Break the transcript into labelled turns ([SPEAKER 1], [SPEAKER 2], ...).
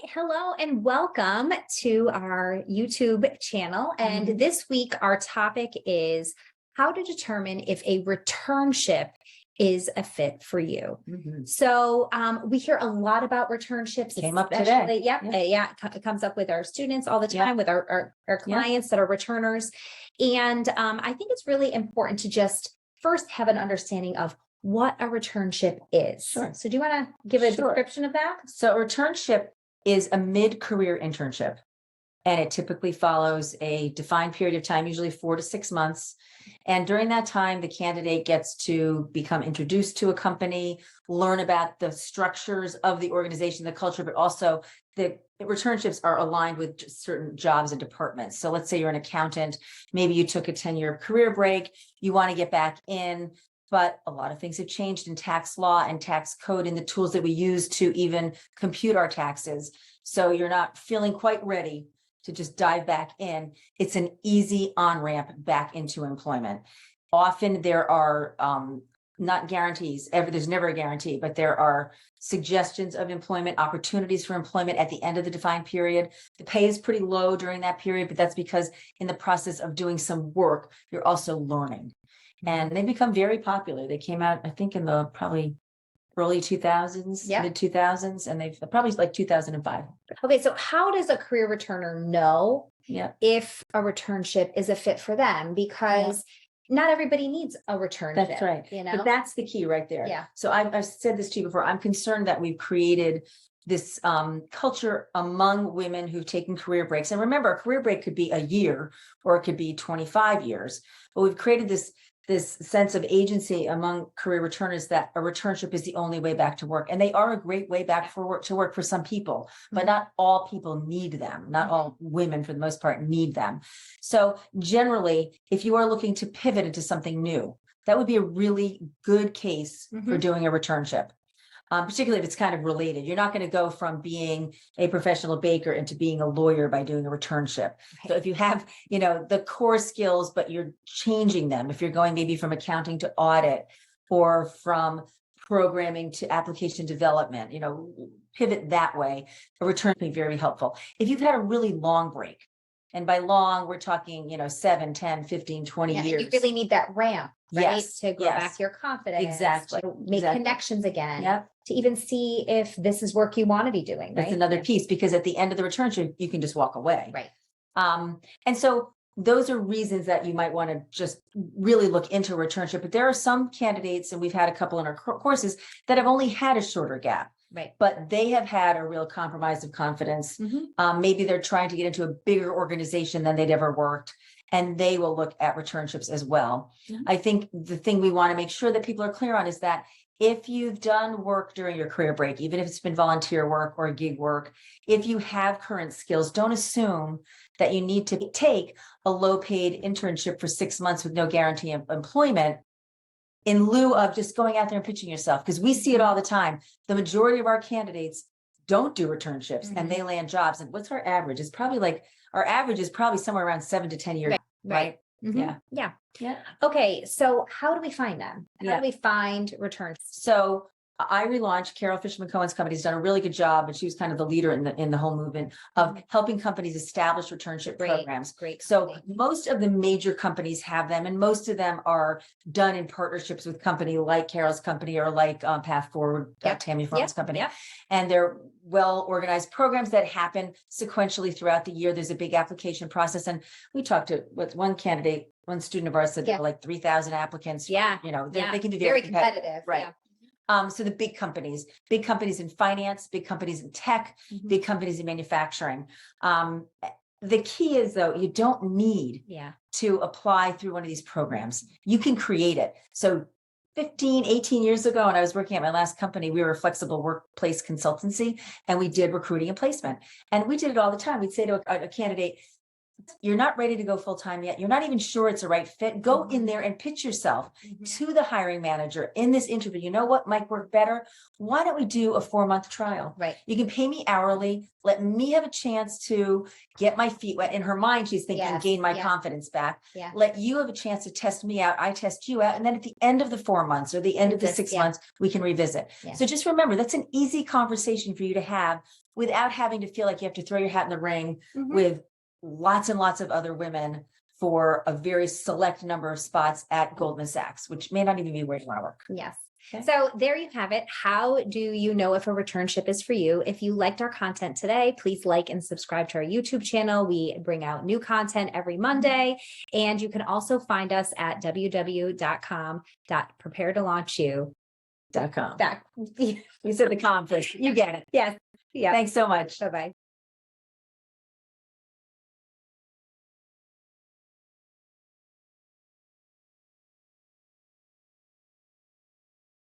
[SPEAKER 1] Hello and welcome to our YouTube channel. And this week, our topic is how to determine if a returnship is a fit for you. So we hear a lot about returnships.
[SPEAKER 2] Came up today.
[SPEAKER 1] It comes up with our students all the time, with our clients that are returners. And I think it's really important to just first have an understanding of what a returnship is.
[SPEAKER 2] Sure.
[SPEAKER 1] So do you want to give a description of that?
[SPEAKER 2] So a returnship is a mid-career internship, and it typically follows a defined period of time, usually 4 to 6 months. And during that time, the candidate gets to become introduced to a company, learn about the structures of the organization, the culture, but also the returnships are aligned with certain jobs and departments. So let's say you're an accountant, maybe you took a 10-year career break, you want to get back in, but a lot of things have changed in tax law and tax code and the tools that we use to even compute our taxes. So you're not feeling quite ready to just dive back in. It's an easy on-ramp back into employment. Often there are not guarantees, there's never a guarantee, but there are suggestions of employment, opportunities for employment at the end of the defined period. The pay is pretty low during that period, but that's because in the process of doing some work, you're also learning. And they become very popular. They came out, I think, in the probably early 2000s, mid 2000s, and they've probably like 2005.
[SPEAKER 1] Okay, so how does a career returner know if a returnship is a fit for them? Because not everybody needs a returnship.
[SPEAKER 2] That's right.
[SPEAKER 1] You know,
[SPEAKER 2] but that's the key right there.
[SPEAKER 1] Yeah.
[SPEAKER 2] So I've said this to you before. I'm concerned that we've created this culture among women who've taken career breaks. And remember, a career break could be a year or it could be 25 years. But we've created this sense of agency among career returners that a returnship is the only way back to work. And they are a great way back to work for some people, but not all people need them. Not all women, for the most part, need them. So generally, if you are looking to pivot into something new, that would be a really good case for doing a returnship. Particularly if it's kind of related. You're not going to go from being a professional baker into being a lawyer by doing a returnship. So if you have, the core skills, but you're changing them, if you're going maybe from accounting to audit or from programming to application development, pivot that way, a return can be very helpful. If you've had a really long break, and by long, we're talking, 7, 10, 15, 20 years.
[SPEAKER 1] You really need that ramp, right? To grow back your confidence.
[SPEAKER 2] Exactly.
[SPEAKER 1] To make connections again. To even see if this is work you want to be doing.
[SPEAKER 2] That's another piece, because at the end of the returnship, you can just walk away.
[SPEAKER 1] Right.
[SPEAKER 2] And so those are reasons that you might want to just really look into a returnship. But there are some candidates, and we've had a couple in our courses, that have only had a shorter gap.
[SPEAKER 1] Right.
[SPEAKER 2] But they have had a real compromise of confidence. Maybe they're trying to get into a bigger organization than they'd ever worked, and they will look at returnships as well. I think the thing we want to make sure that people are clear on is that if you've done work during your career break, even if it's been volunteer work or gig work, if you have current skills, don't assume that you need to take a low-paid internship for 6 months with no guarantee of employment in lieu of just going out there and pitching yourself, because we see it all the time. The majority of our candidates don't do returnships and they land jobs. And what's our average? It's probably our average is probably somewhere around 7 to 10 years, right?
[SPEAKER 1] Yeah. Okay, so how do we find them? How do we find returns?
[SPEAKER 2] So I relaunched Carol Fisherman Cohen's company. Has done a really good job, and she was kind of the leader in the whole movement of helping companies establish returnship programs.
[SPEAKER 1] Great.
[SPEAKER 2] So most of the major companies have them, and most of them are done in partnerships with company like Carol's company or like Path Forward, Tammy Farmer's company. And they're well-organized programs that happen sequentially throughout the year. There's a big application process. And we talked with one candidate, one student of ours said there were like 3,000 applicants.
[SPEAKER 1] They
[SPEAKER 2] can be
[SPEAKER 1] very competitive.
[SPEAKER 2] Right. So the big companies in finance, big companies in tech, big companies in manufacturing. The key is, though, you don't need to apply through one of these programs. You can create it. So 15, 18 years ago, when I was working at my last company, we were a flexible workplace consultancy, and we did recruiting and placement. And we did it all the time. We'd say to a candidate, You're not ready to go full-time yet. You're not even sure it's the right fit. Go in there and pitch yourself to the hiring manager in this interview. You know what might work better? Why don't we do a 4-month trial?
[SPEAKER 1] Right.
[SPEAKER 2] You can pay me hourly. Let me have a chance to get my feet wet. In her mind, she's thinking,
[SPEAKER 1] Yes,
[SPEAKER 2] gain my
[SPEAKER 1] yeah.
[SPEAKER 2] confidence back.
[SPEAKER 1] Yeah.
[SPEAKER 2] Let you have a chance to test me out. I test you out. And then at the end of the 4 months or the end of the 6
[SPEAKER 1] Yeah.
[SPEAKER 2] months, we can revisit.
[SPEAKER 1] Yeah.
[SPEAKER 2] So just remember, that's an easy conversation for you to have without having to feel like you have to throw your hat in the ring with lots and lots of other women for a very select number of spots at Goldman Sachs, which may not even be where you want to work.
[SPEAKER 1] Yes.
[SPEAKER 2] Okay.
[SPEAKER 1] So there you have it. How do you know if a returnship is for you? If you liked our content today, please like and subscribe to our YouTube channel. We bring out new content every Monday. And you can also find us at www.preparetolaunchu.com.
[SPEAKER 2] .com. You said the conference. You get it.
[SPEAKER 1] Yes. Yeah.
[SPEAKER 2] Thanks so much.
[SPEAKER 1] Bye-bye.